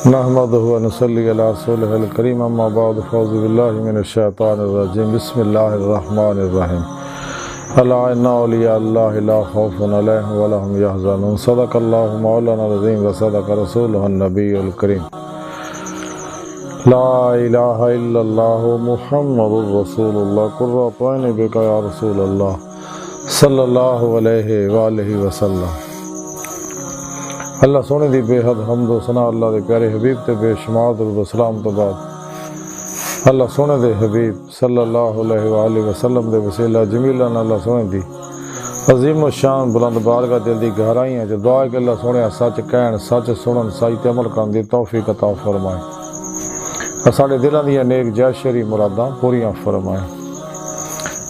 نحمدہ و نصلی علی رسولہ الکریم اما بعد فاعوذ باللہ من الشیطان الرجیم بسم اللہ الرحمن الرحیم الا ان اولیاء اللہ لا خوف علیہم ولا هم یحزنون صدق اللہ مولانا العظیم و صدق رسولہ النبی الکریم لا الہ الا اللہ محمد رسول اللہ قرۃ عین بک یا رسول اللہ صلی اللہ علیہ وآلہ وسلم۔ اللہ سونے دی بے حد حمد و ثنا اللہ دے پیارے حبیب تے بے شمار درود و سلام تو بعد اللہ سونے دے حبیب صلی اللہ علیہ وآلہ وسلم دے وسیلہ جمیلہ اللہ سونے دی عظیم و شان بلند بارگاہ دل دی گہرائیاں جو دعا ہے کہ اللہ سونے سچ کہن سچ سنن سچ عمل کرن دی توفیق عطا فرمائے اور ساڈے دلاں دی نیک جائز شرعی مراداں پوریاں فرمائے۔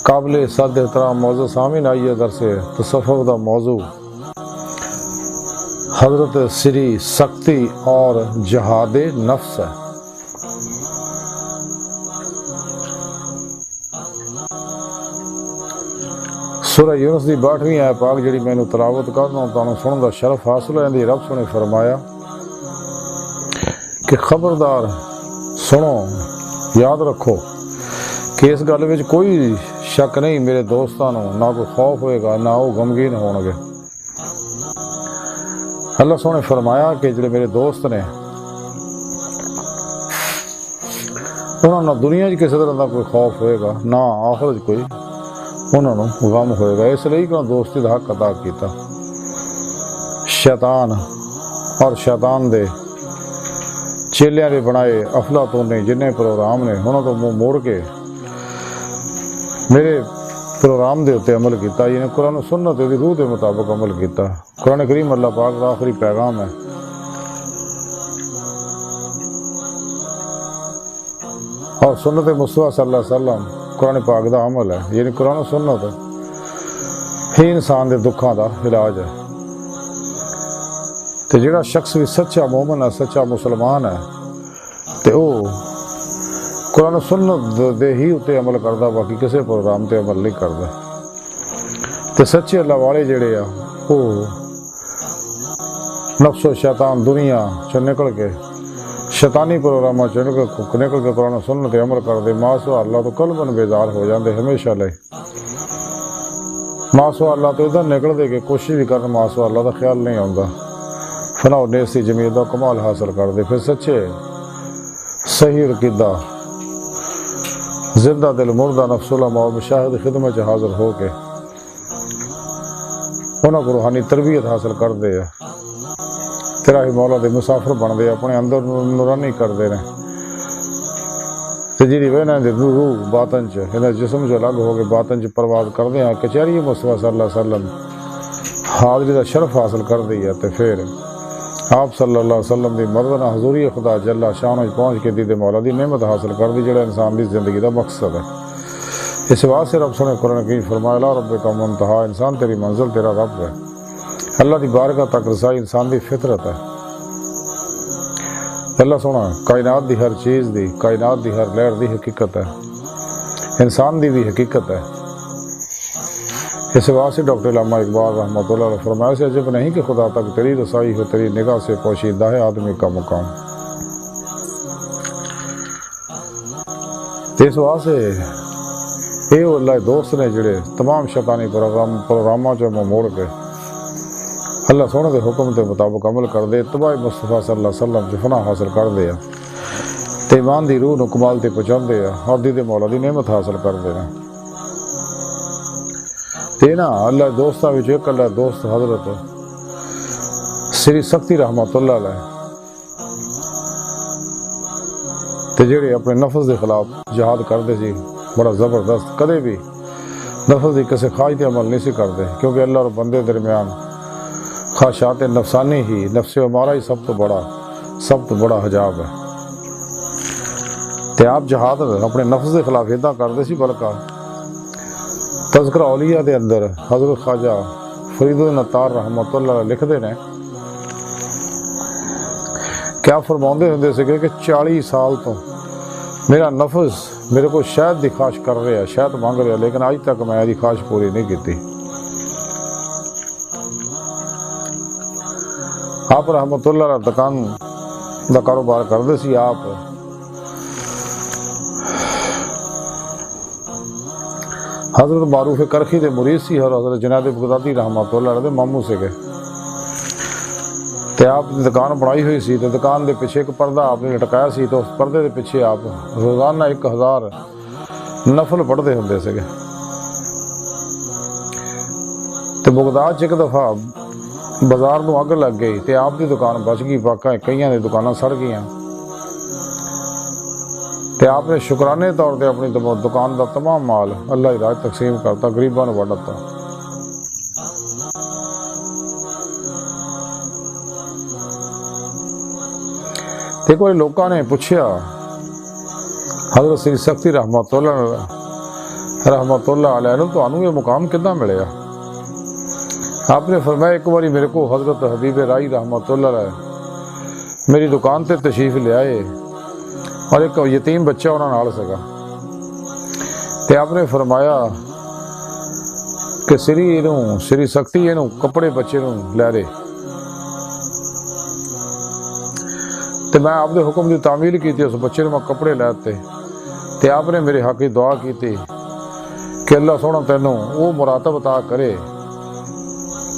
قابل صد احترام موضوع سامعین آئیے درس تصوف دا موضوع حضرت سری سختی اور جہاد نفس ہے۔ سورہ یونس دی 62ویں آیت پاک جڑی مینوں تلاوت کرنا تانوں سنن دا شرف حاصل ہے، اندی رب سنے فرمایا کہ خبردار سنو، یاد رکھو کہ اس گل وچ کوئی شک نہیں، میرے دوستاں نوں نہ کوئی خوف ہوئے گا نہ وہ غمگین ہون گے۔ اللہ سونے فرمایا کہ جڑے میرے دوست نے انہوں نے دنیا کسی طرح کا کوئی خوف ہوئے گا نہ آخرت کوئی انہوں نے غم ہوئے گا، اس لیے کہ دوستی کا حق ادا کیتا۔ شیطان اور شیطان دے چیلیاں دے بنائے افلاطون نے جنہیں پروگرام نے انہوں تو منہ موڑ کے میرے پروگرام دے اتنے عمل کیتا، یعنی قرآن و سنت دی روح دے مطابق عمل کیتا۔ قرآن کریم اللہ پاک کا آخری پیغام ہے، اور سنت مصطفیٰ صلی اللہ علیہ وسلم قرآن پاک دا عمل ہے، یعنی قرآن و سنت ہی انسان دے دکھاں دا علاج ہے۔ تے جڑا شخص بھی سچا مومن ہے، سچا مسلمان ہے، تے او قرآن و سنت دے ہی اتنے عمل کردا، باقی کسی پروگرام تے عمل نہیں کردا۔ تے سچے اللہ والے جڑے آ وہ نفس و شیطان دنیا چ نکل کے شیطانی پروگراموں چ نکل کے قرآن و سنت عمل کرتے، ماسوا اللہ تو قلباً بیزار ہو جاندے ہمیشہ لے۔ ماسوا اللہ تو ادھر نکل دے کہ کوشش بھی کرن ماسوا اللہ دا خیال نہیں آتا، فنا و نیستی جمیل دا کمال حاصل کرتے۔ پھر سچے صحیح عقیدہ زندہ دل مردہ نفس علماء و مشاہد خدمت حاضر ہو کے انہوں کو روحانی تربیت حاصل کرتے ہیں، تیرا ہی مولا دے مسافر بنتے، اپنے اندر نورانی کرتے ہیں، جی وجہ دے روح باطن چ جسم جو الگ ہو کے باطن چ پرواز کرتے ہیں، کچہری مصطفیٰ صلی اللہ علیہ وسلم حاضری کا شرف حاصل کر دی ہے۔ پھر آپ صلی اللہ علیہ وسلم دی مردانہ حضوری خدا جل شانہ پہنچ کے دید مولا دی نعمت حاصل کر دی، جڑا انسان دی زندگی دا مقصد ہے۔ اس واسطے رب سنے قرآن کی فرمایا لا رب کا منتہا، انسان تیری منزل تیرا رب ہے۔ اللہ دی بارگاہ تک رسائی انسان دی فطرت ہے۔ اللہ سونا کائنات دی ہر چیز دی، کائنات دی ہر لہر دی حقیقت ہے، انسان دی بھی حقیقت ہے۔ اس واسطے ڈاکٹر علامہ اقبال رحمۃ اللہ علیہ فرمایا سے عجب نہیں کہ خدا تک تیری رسائی ہو، تیری نگاہ سے پوشیدہ ہے آدمی کا مقام۔ اس واسطے اے اللہ دوست نے جڑے تمام شیطانی پروگراموں چ منہ موڑ کے اللہ سونے دے حکم کے مطابق عمل کر دے، اتباع مصطفیٰ صلی اللہ علیہ وسلم فنا حاصل کر دے تے ایمان دی روح نو کمال تے پہنچا دے اور دید مولا دی نعمت حاصل کر دے۔ تے نا اللہ دوستاں وچ ایک اللہ دوست حضرت سری سختی رحمت اللہ علیہ تے جڑے اپنے نفس دے خلاف جہاد کردے سی، بڑا زبردست، کدے بھی نفس دی کسی خواہش تے عمل نہیں سی کرتے، کیونکہ اللہ اور بندے درمیان خواہشات نفسانی ہی نفس ہمارا ہی سب تو بڑا حجاب ہے۔ تے آپ جہاد اپنے نفس دے خلاف ادا کرتے سی، بلکہ تذکرہ اولیاء دے اندر حضرت خواجہ فرید الدین عطار رحمۃ اللہ علیہ لکھتے ہیں، کیا فرماندے ہوندے سے کہ 40 سال تو میرا نفس میرے کو شاید دی خواہش کر رہا ہے، شاید مانگ رہا ہے، لیکن آج تک میں دی خواہش پوری نہیں کی۔ آپ رحمۃ اللہ علیہ دکان دا کاروبار کرتے سی آپ. حضرت معروف کرخی دے مرید سی اور حضرت جنید بغدادی رحمۃ اللہ علیہ دے ماموں سے گئے. تے آپ کی دکان بنائی ہوئی سی، تے دکان دے پیچھے ایک پردہ آپ نے لٹکایا سی، تو اس پردے دے پیچھے آپ روزانہ 1000 نفل پڑھتے ہوندے سے گئے. تے بغداد ایک دفعہ بازار نو اگ لگ گئی تے آپ دی دکان بچ گئی، باقی کئیاں دی دکاناں سڑ گئیاں. تے آپ نے شکرانے طور تے اپنی دکان دا تمام مال اللہ دی راہ تقسیم کرتا، غریباں نو وڈتا. ایک بار لوکاں نے پوچھیا حضرت سری سختی رحمۃ اللہ علیہ نو تانوں یہ مقام کداں ملیا؟ آپ نے فرمایا ایک باری میرے کو حضرت حبیب رائی رحمۃ اللہ علیہ میری دکان تے تشریف لے آئے اور ایک یتیم بچہ انہاں نال سگا. تے آپ نے فرمایا کہ سری سختی اینوں کپڑے بچے نوں لے رہے. تے میں آپ دے حکم دی تعمیل کیتی، اس بچے نوں میں کپڑے لے تے. تے آپ نے میرے حق دعا کیتی کہ اللہ سونا تینوں وہ مراتب عطا کرے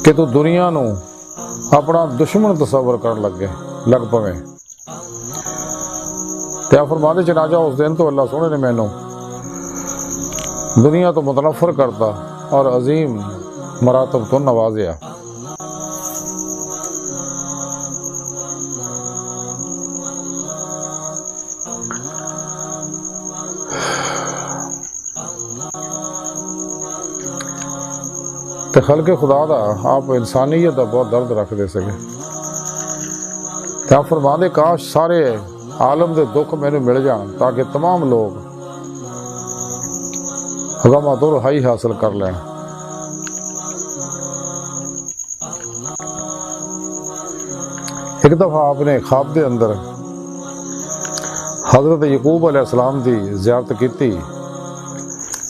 کہ تو دنیا نو اپنا دشمن تصور کرن لگ پویں. تے آپ فرماتے چنانچہ اس دن تو اللہ سونے نے مینوں دنیا تو متنفر کرتا اور عظیم مراتب تو نوازیا. تے خلق خدا دا آپ انسانیت دا بہت درد رکھ دے سکے. تے آپ فرماندے کاش سارے عالم دے دکھ مینوں مل جان تاکہ تمام لوگ غماں تو رہائی حاصل کر لین. ایک دفعہ آپ نے خواب دے اندر حضرت یعقوب علیہ السلام دی زیارت کیتی.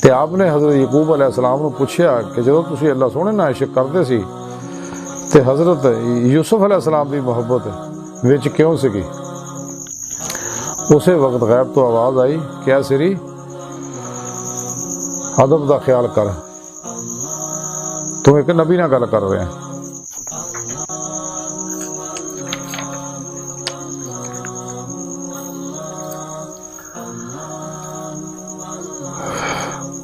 تے آپ نے حضرت یعقوب علیہ السلام نو پوچھیا کہ جدو تسی اللہ سونے نال عشق کرتے سی تے حضرت یوسف علیہ السلام دی محبت وچ کیوں سکی؟ اسی وقت غیب تو آواز آئی کہ اے سری ادب دا خیال کر، تم ایک نبی نال گل کر رہے ہیں.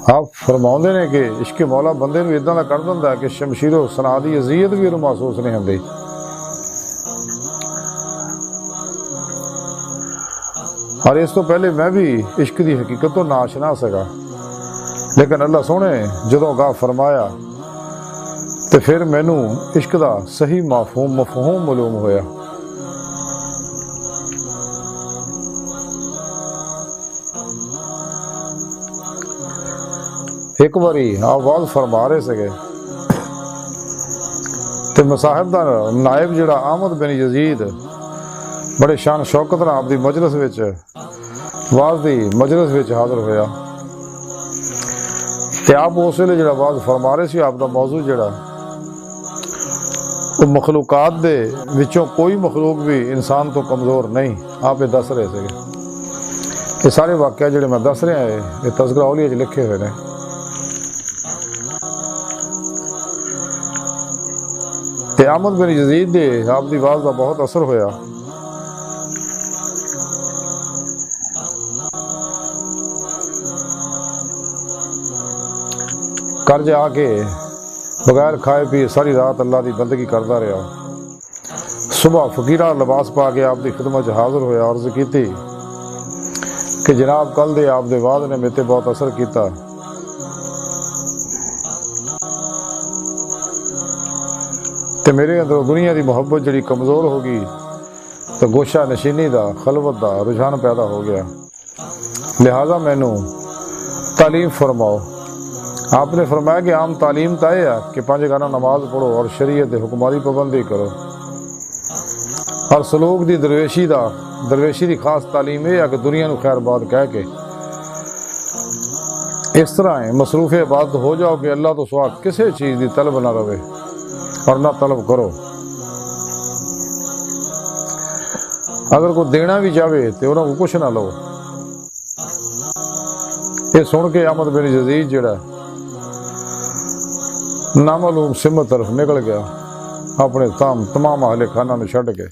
آپ فرماؤندے نے کہ عشق مولا بندے نو اداں دا کر دیندا کہ شمشیر و سنا دی اذیت بھی انہوں محسوس نہیں ہوندی. اور اس تو پہلے میں بھی عشق دی حقیقت تو ناشنا سکا، لیکن اللہ سونے جدوں گاہ فرمایا تے پھر مینوں عشق دا صحیح مفہوم معلوم ہویا. ایک باری آواز فرما رہے سکے تے مصاحب دا نائب جڑا احمد بن یزید بڑے شان شوکت نال آپ دی مجلس وچ واز دی مجلس وچ حاضر ہویا. تے آپ اس ویلے جڑا واز فرما رہے سی آپ دا موضوع جڑا وہ مخلوقات دے وچوں کوئی مخلوق بھی انسان تو کمزور نہیں آپ یہ دس رہے سکے. یہ سارے واقعہ جڑے میں دس رہا ہے یہ تذکرہ اولیاء وچ لکھے ہوئے نے. تے احمد بن یزید دے آپ دی واز دا بہت اثر ہویا. کر جا کے بغیر کھائے پیے ساری رات اللہ دی بندگی کرتا رہا. صبح فقیرہ لباس پا کے آپ دی خدمت حاضر ہویا، عرض کیتی کہ جناب کل دے آپ دے واز نے میرے تے بہت اثر کیتا. تے میرے اندر دنیا دی محبت جڑی کمزور ہو گئی تو گوشہ نشینی دا خلوت دا رجحان پیدا ہو گیا. لہذا مینوں تعلیم فرماؤ. آپ نے فرمایا کہ عام تعلیم تا ہے کہ 5 گانا نماز پڑھو اور شریعت حکماری پابندی کرو، اور سلوک دی درویشی دی خاص تعلیم ہے کہ دنیا نو خیر بات کہہ کے اس طرح مصروف عبادت ہو جاؤ کہ اللہ تو سوا کسی چیز دی طلب نہ رہے اور نہ طلب کرو. اگر کوئی دینا بھی چاہے تو انہوں کو کچھ نہ لو۔ یہ سن کے احمد بن یزید جڑا نامعلوم سمت طرف نکل گیا اپنے تمام اہل خانہ نے چھڈ کے۔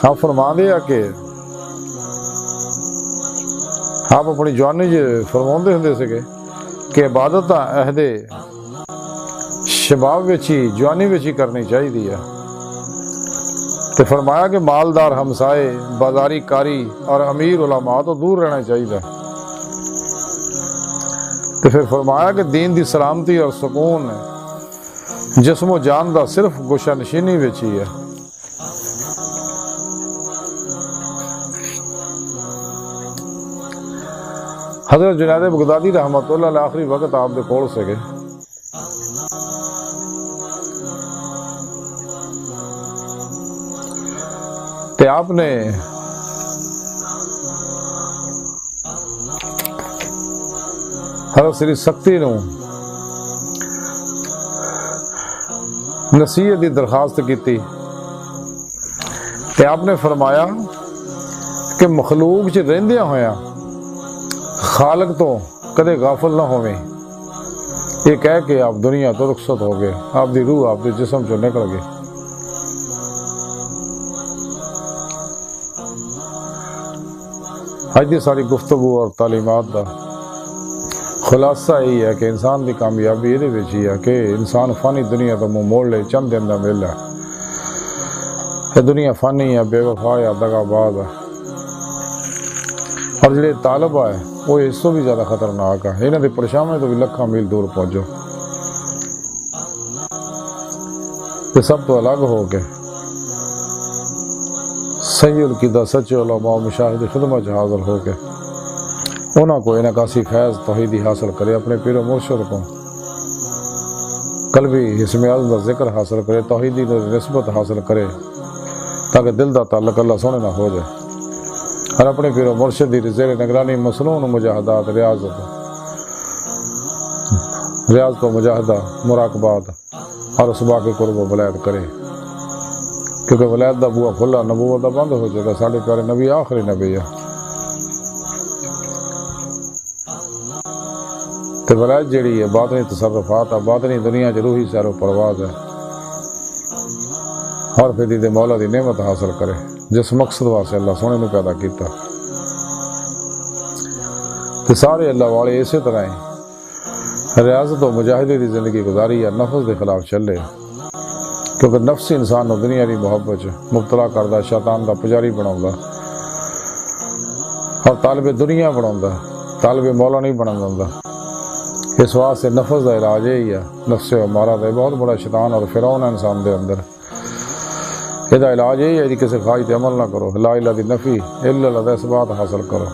آپ فرما دیا کہ آپ اپنی جوانی فرماندے ہوندے سکے کہ عبادت عہد شباب وچی جوانی وچی کرنی چاہیے، تو فرمایا کہ مالدار ہمسائے، بازاری کاری اور امیر علماء تو دور رہنا چاہیے۔ تو پھر فرمایا کہ دین دی سلامتی اور سکون جسم و جان دا صرف گوشہ نشینی وچی ہے۔ حضرت جنید بغدادی رحمت اللہ علیہ آخری وقت آپ دے کول سے گئے، تے آپ نے حضرت سری سختی نو نصیحت دی درخواست کی، تے آپ نے فرمایا کہ مخلوق چ رہندیاں ہویاں خالق تو کدے غافل نہ ہوئیں، یہ کہہ کے آپ دنیا تو رخصت ہو گئے، آپ دی روح آپ دے جسم چو نکل گئے۔ آج دی ساری گفتگو اور تعلیمات دا خلاصہ یہی ہے کہ انسان دی کامیابی یہ وچ ہے کہ انسان فانی دنیا تو منہ موڑ لے، چند دن دا میلہ ہے، یہ دنیا فانی ہے، بے وفا ہے، دغا باز ہے، اور جڑے طالب ہے وہ اس تو بھی زیادہ خطرناک ہے، انہاں دے پریشانیوں تو بھی لکھاں میل دور پہنچو۔ یہ سب تو الگ ہو کے صحیح القیدہ سچے علماء مشاہد خدمت حاضر ہو کے انہاں کو انعکاسی فیض توحیدی حاصل کرے، اپنے پیر و مرشد کو قلبی اسم اعظم کا ذکر حاصل کرے، توحیدی نسبت حاصل کرے، تاکہ دل دا تعلق اللہ سونے نہ ہو جائے، اور اپنے پیر و مرشد دی زیر نگرانی مسنون مجاہدات، ریاضت و مجاہدہ، مراقبات اور اسباق کے قرب و ولایت کرے، کیونکہ ولایت دا بوا کھلا، نبوت دا بند ہو جائے گا۔ ساڑھے پیارے نبی آخری نبی ہے، تو ولایت جیڑی ہے باطنی تصرفات ہے، باطنی دنیا چ روحی سیر و پرواز ہے، اور پھر دی مولا دی نعمت حاصل کرے جس مقصد واسطے اللہ سونے نے پیدا کیتا۔ تو سارے اللہ والے اسی طرح ہی ریاضت و مجاہدے دی زندگی گزاری ہے، نفس دے خلاف چلے، کیونکہ نفس انسان نو دنیا دی محبت مبتلا کردا، شیطان دا پجاری بناوندا اور طالب دنیا بناوندا، طالب مولا نہیں بنن دیندا۔ اس واسطے نفس دا علاج یہی ہے، نفس امارہ دا بہت بڑا شیطان اور فرعون ہے انسان دے اندر، یہ علاج یہی ہے کہ کسی خواہش تے عمل نہ کرو، لا الہ دی نفی الا اللہ دا اثبات حاصل کرو،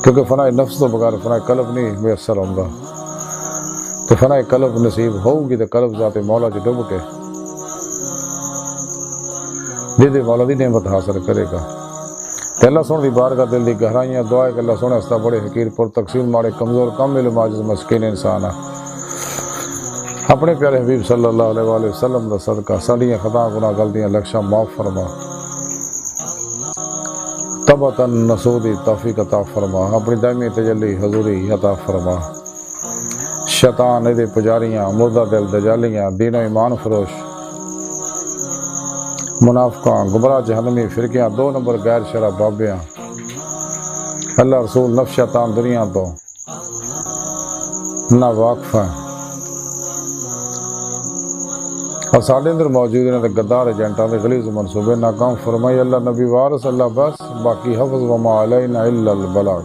کیونکہ فنا نفس تو بغیر فنا قلب نہیں میسر ہوندا، تو فنا قلب نصیب ہوگی تو قلب ذات مولا چ ڈب کے دے مولا دی نعمت حاصل کرے گا۔ تے اللہ سونے دی بارگاہ دل دی گہرائیاں دعا ہے کہ اللہ سونے استا بڑے حقیر پر تقسیم ماڑے کمزور کم علم عاجز مسکین انسان ہے، اپنے پیارے حبیب صلی اللہ علیہ وآلہ وسلم دا صدقہ ساڈیاں خطا گناہ غلطیاں لکشاں معاف فرما، تبتاً نسودی توفیق عطا فرما، اپنی دائمی تجلی حضوری عطا فرما۔ شیطان دے پجاریاں، مردہ دل دجالیاں، دین و ایمان فروش منافقاں، گمراہ جہنمی فرقیاں، 2 نمبر غیر شرع بابیاں، اللہ رسول نفس شیطان دنیا تو نہ واقف ہیں، اور ساڈے اندر موجود انہاں دے غدار ایجنٹاں دے غلیظ منصوبے ناکام فرمائی۔ اللہ نبی وارث اللہ بس، باقی حفظ وما علینا الا البلاغ۔